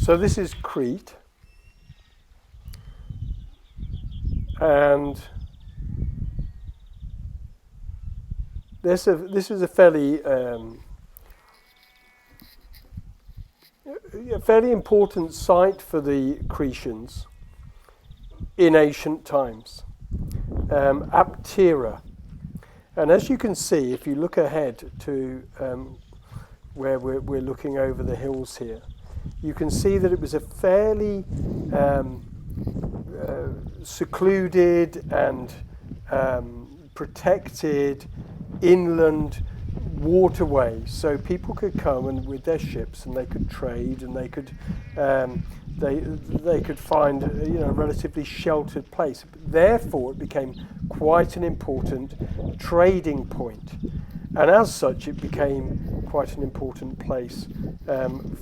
So this is Crete, and this is a fairly important site for the Cretans in ancient times, Aptera. And as you can see, if you look ahead to where we're looking over the hills here, you can see that it was a fairly secluded and protected inland waterway, so people could come and with their ships, and they could trade, and they could find a relatively sheltered place. Therefore, it became quite an important trading point, and as such, it became quite an important place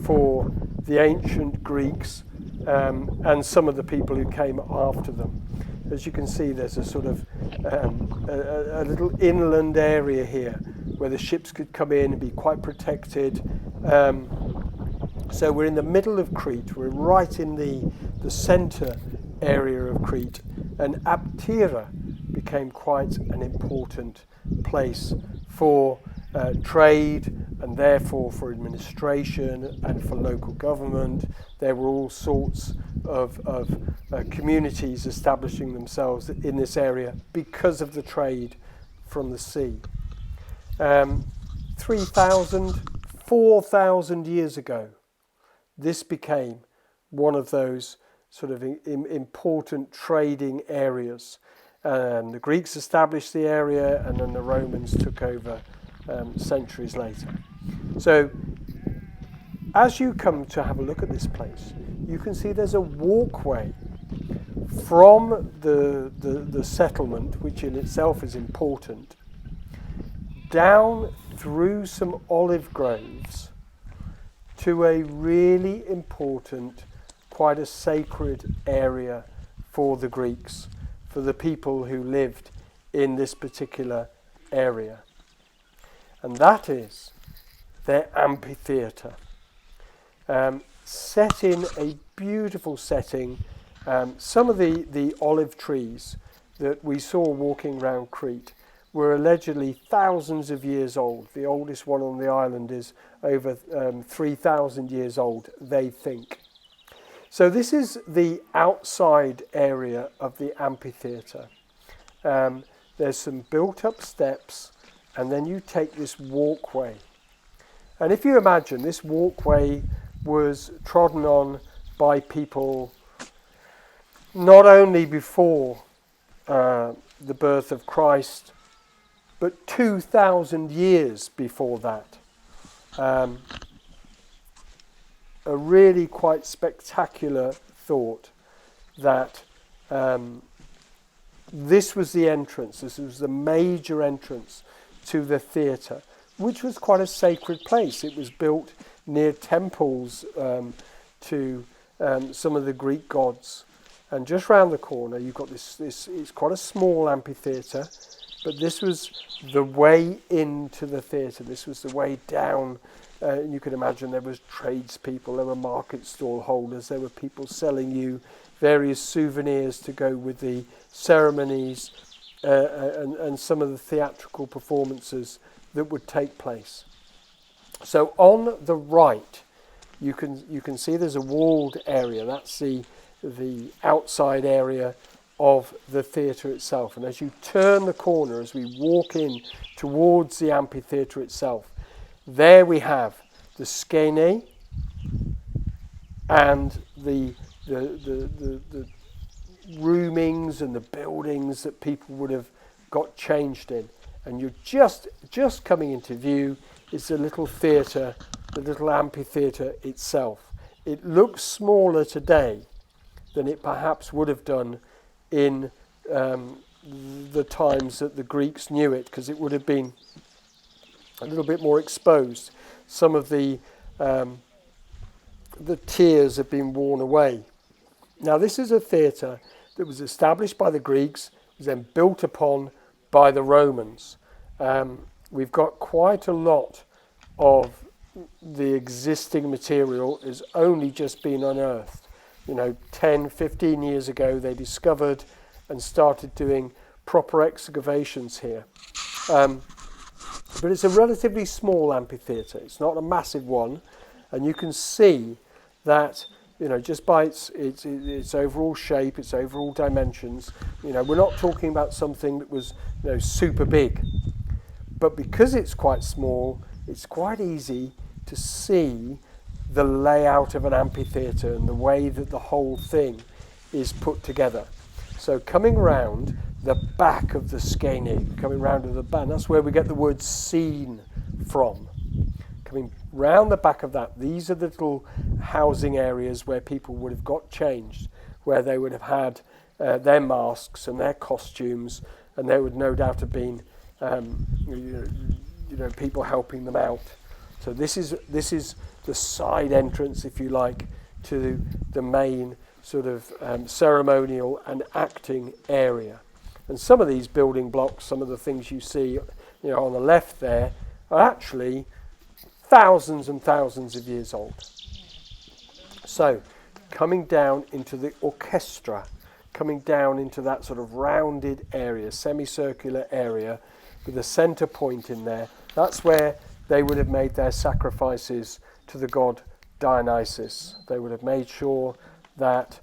for the ancient Greeks and some of the people who came after them. As you can see, there's a sort of a little inland area here where the ships could come in and be quite protected. So we're in the middle of Crete. We're right in the centre area of Crete, and Aptera became quite an important place for trade, and therefore for administration and for local government. There were all sorts of communities establishing themselves in this area because of the trade from the sea. 3,000, 4,000 years ago, this became one of those sort of important trading areas. And the Greeks established the area, and then the Romans took over centuries later. So as you come to have a look at this place, you can see there's a walkway from the settlement, which in itself is important, down through some olive groves to a really important, quite a sacred area for the Greeks, for the people who lived in this particular area. And that is their amphitheatre, set in a beautiful setting. Some of the olive trees that we saw walking around Crete were allegedly thousands of years old. The oldest one on the island is over 3,000 years old, they think. So this is the outside area of the amphitheatre. There's some built-up steps, and then you take this walkway. And if you imagine, this walkway was trodden on by people not only before the birth of Christ, but 2,000 years before that. A really quite spectacular thought that this was the entrance, this was the major entrance to the theatre, which was quite a sacred place. It was built near temples to some of the Greek gods. And just round the corner, you've got this, it's quite a small amphitheatre, but this was the way into the theatre. This was the way down. You can imagine there was tradespeople, there were market stall holders, there were people selling you various souvenirs to go with the ceremonies and some of the theatrical performances that would take place. So on the right, you can see there's a walled area. That's the outside area of the theatre itself. And as you turn the corner, as we walk in towards the amphitheatre itself, there we have the skene and the roomings and the buildings that people would have got changed in. And you're just coming into view is the little theatre, the little amphitheatre itself. It looks smaller today than it perhaps would have done in the times that the Greeks knew it, because it would have been a little bit more exposed. Some of the tiers have been worn away. Now this is a theatre that was established by the Greeks, was then built upon by the Romans. We've got quite a lot of the existing material has only just been unearthed. 10, 15 years ago they discovered and started doing proper excavations here. But it's a relatively small amphitheatre. It's not a massive one, and you can see that just by its overall shape, its overall dimensions. We're not talking about something that was super big, but because it's quite small, it's quite easy to see the layout of an amphitheatre and the way that the whole thing is put together. So coming round the back of the Skenig, coming round to the back, that's where we get the word scene from. Coming round the back of that, these are the little housing areas where people would have got changed, where they would have had their masks and their costumes, and there would no doubt have been people helping them out. So this is the side entrance, if you like, to the main sort of ceremonial and acting area. And some of these building blocks, some of the things you see on the left there, are actually thousands and thousands of years old. So coming down into the orchestra, coming down into that sort of rounded area, semicircular area with a centre point in there, that's where they would have made their sacrifices to the god Dionysus. They would have made sure that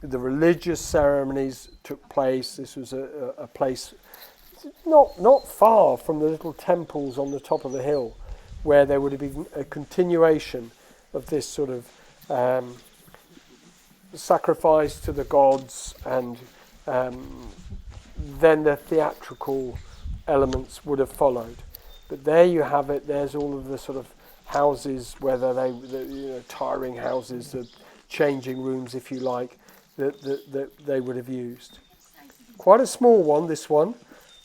the religious ceremonies took place. This was a place not far from the little temples on the top of the hill, where there would have been a continuation of this sort of sacrifice to the gods, and then the theatrical elements would have followed. But there you have it. There's all of the sort of houses, whether the tiring houses, the changing rooms, if you like, that they would have used. Quite a small one, this one,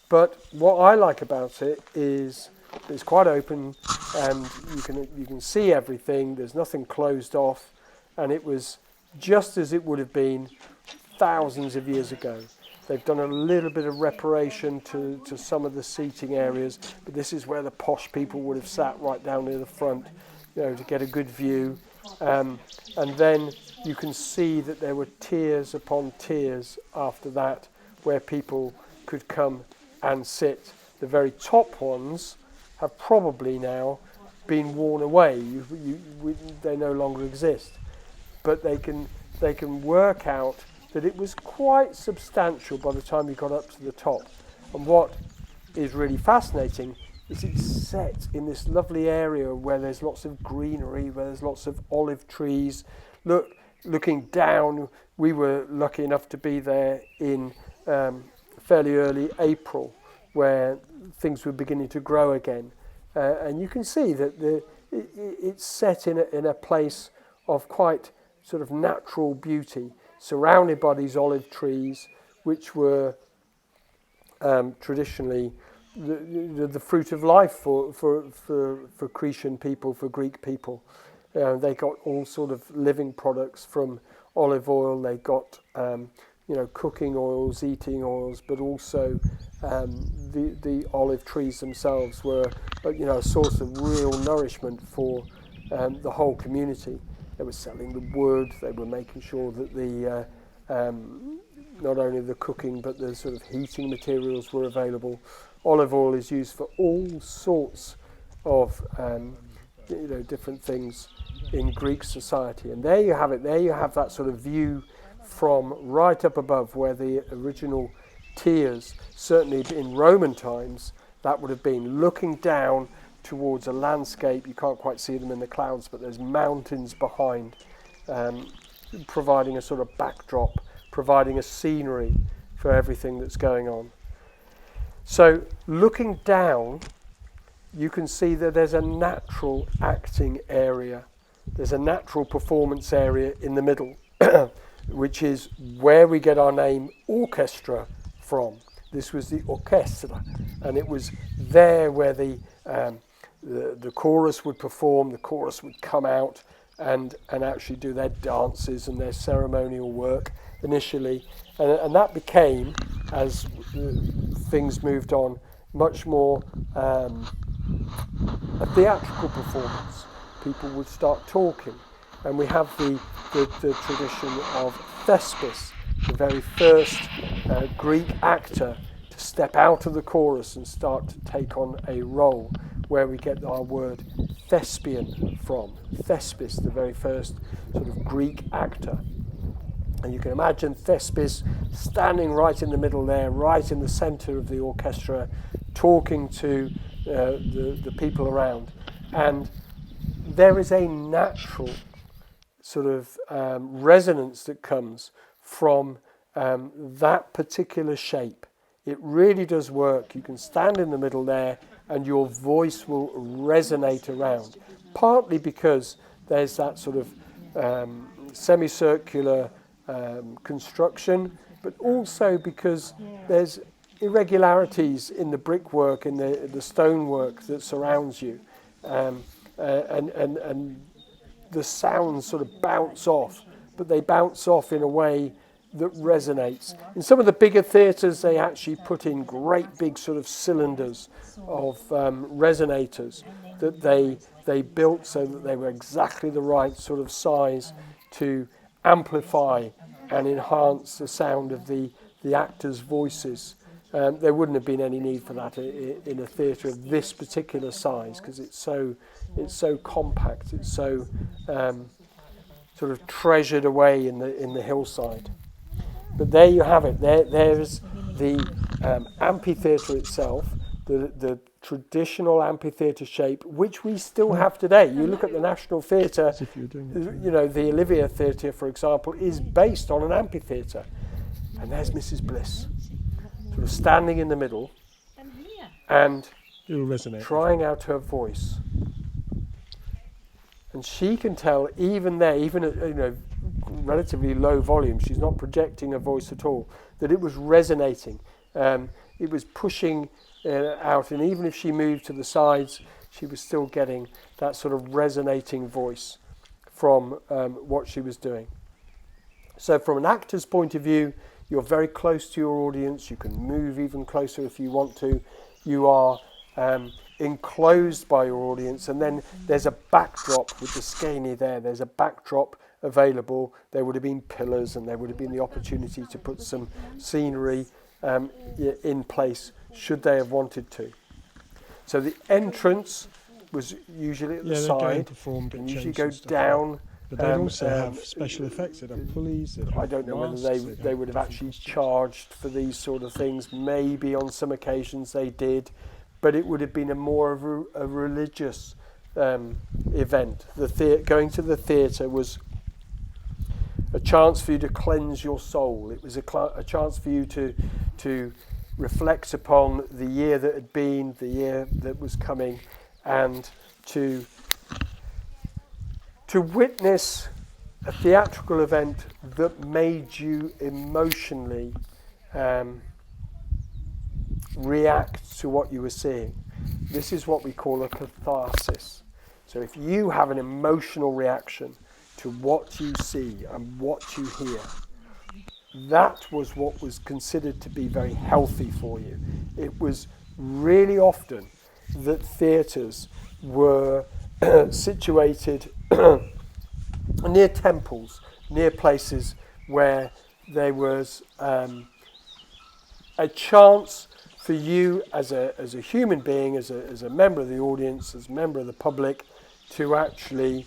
but what I like about it is it's quite open, and you can see everything. There's nothing closed off, and it was just as it would have been thousands of years ago. They've done a little bit of reparation to some of the seating areas, but this is where the posh people would have sat, right down near the front, to get a good view. And then you can see that there were tiers upon tiers after that, where people could come and sit. The very top ones have probably now been worn away. They no longer exist, but they can work out that it was quite substantial by the time you got up to the top. And what is really fascinating is it's set in this lovely area where there's lots of greenery, where there's lots of olive trees. Looking down, we were lucky enough to be there in fairly early April, where things were beginning to grow again. And you can see that it's set in a place of quite sort of natural beauty, surrounded by these olive trees, which were traditionally the fruit of life for Cretan people, for Greek people. They got all sort of living products from olive oil. They got cooking oils, eating oils, but also the olive trees themselves were a source of real nourishment for the whole community. They were selling the wood. They were making sure that the not only the cooking but the sort of heating materials were available. Olive oil is used for all sorts of different things in Greek society. And there you have it. There you have that sort of view from right up above, where the original tiers, certainly in Roman times, that would have been looking down towards a landscape. You can't quite see them in the clouds, but there's mountains behind, providing a sort of backdrop, providing a scenery for everything that's going on. So looking down, you can see that there's a natural acting area. There's a natural performance area in the middle, which is where we get our name orchestra from. This was the orchestra, and it was there where the chorus would perform. The chorus would come out and actually do their dances and their ceremonial work initially, and that became, as things moved on, much more a theatrical performance, people would start talking. And we have the tradition of Thespis, the very first Greek actor to step out of the chorus and start to take on a role, where we get our word thespian from. Thespis, the very first sort of Greek actor. And you can imagine Thespis standing right in the middle there, right in the centre of the orchestra, talking to the people around. And there is a natural sort of resonance that comes from that particular shape. It really does work. You can stand in the middle there and your voice will resonate around, partly because there's that sort of semicircular construction, but also because there's irregularities in the brickwork, in the stonework that surrounds you, and the sounds sort of bounce off, but they bounce off in a way that resonates. In some of the bigger theatres, they actually put in great big sort of cylinders of resonators that they built so that they were exactly the right sort of size to amplify and enhance the sound of the actors' voices. There wouldn't have been any need for that in a theatre of this particular size, because it's so compact, it's so sort of treasured away in the hillside. But there you have it. There's the amphitheatre itself, the traditional amphitheatre shape, which we still have today. You look at the National Theatre, the Olivia Theatre, for example, is based on an amphitheatre. And there's Mrs. Bliss, sort of standing in the middle and trying out her voice. And she can tell, even there, even at relatively low volume, she's not projecting her voice at all, that it was resonating. It was pushing out, and even if she moved to the sides, she was still getting that sort of resonating voice from what she was doing. So from an actor's point of view, you're very close to your audience. You can move even closer if you want to. You are enclosed by your audience, and then there's a backdrop with the scaney there. There's a backdrop available. There would have been pillars, and there would have been the opportunity to put some scenery in place should they have wanted to. So the entrance was usually at the side, and usually go down. But they'd also have special effects. They'd have pulleys. I don't know whether they would have actually charged for these sort of things. Maybe on some occasions they did, but it would have been more of a religious event. Going to the theatre was a chance for you to cleanse your soul. It was a chance for you to reflect upon the year that had been, the year that was coming, and to witness a theatrical event that made you emotionally react to what you were seeing. This is what we call a catharsis. So if you have an emotional reaction to what you see and what you hear, that was what was considered to be very healthy for you. It was really often that theatres were situated near temples, near places where there was a chance for you as a human being, as a member of the audience, as a member of the public, to actually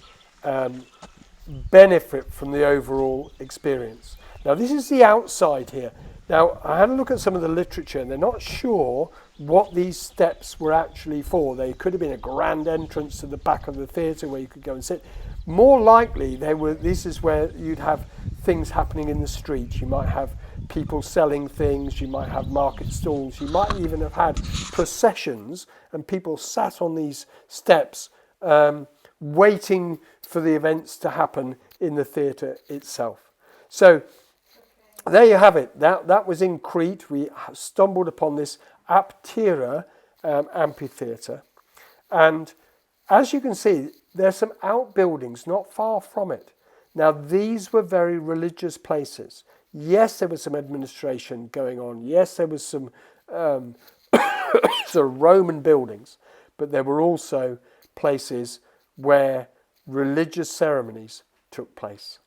benefit from the overall experience. Now this is the outside here. Now I had a look at some of the literature, and they're not sure what these steps were actually for. They could have been a grand entrance to the back of the theatre where you could go and sit. More likely, this is where you'd have things happening in the street. You might have people selling things. You might have market stalls. You might even have had processions, and people sat on these steps waiting for the events to happen in the theatre itself. So there you have it. That was in Crete. We stumbled upon this Aptera amphitheatre, and as you can see, there's some outbuildings not far from it. Now these were very religious places. Yes, there was some administration going on. Yes, there was some sort of Roman buildings, but there were also places where religious ceremonies took place.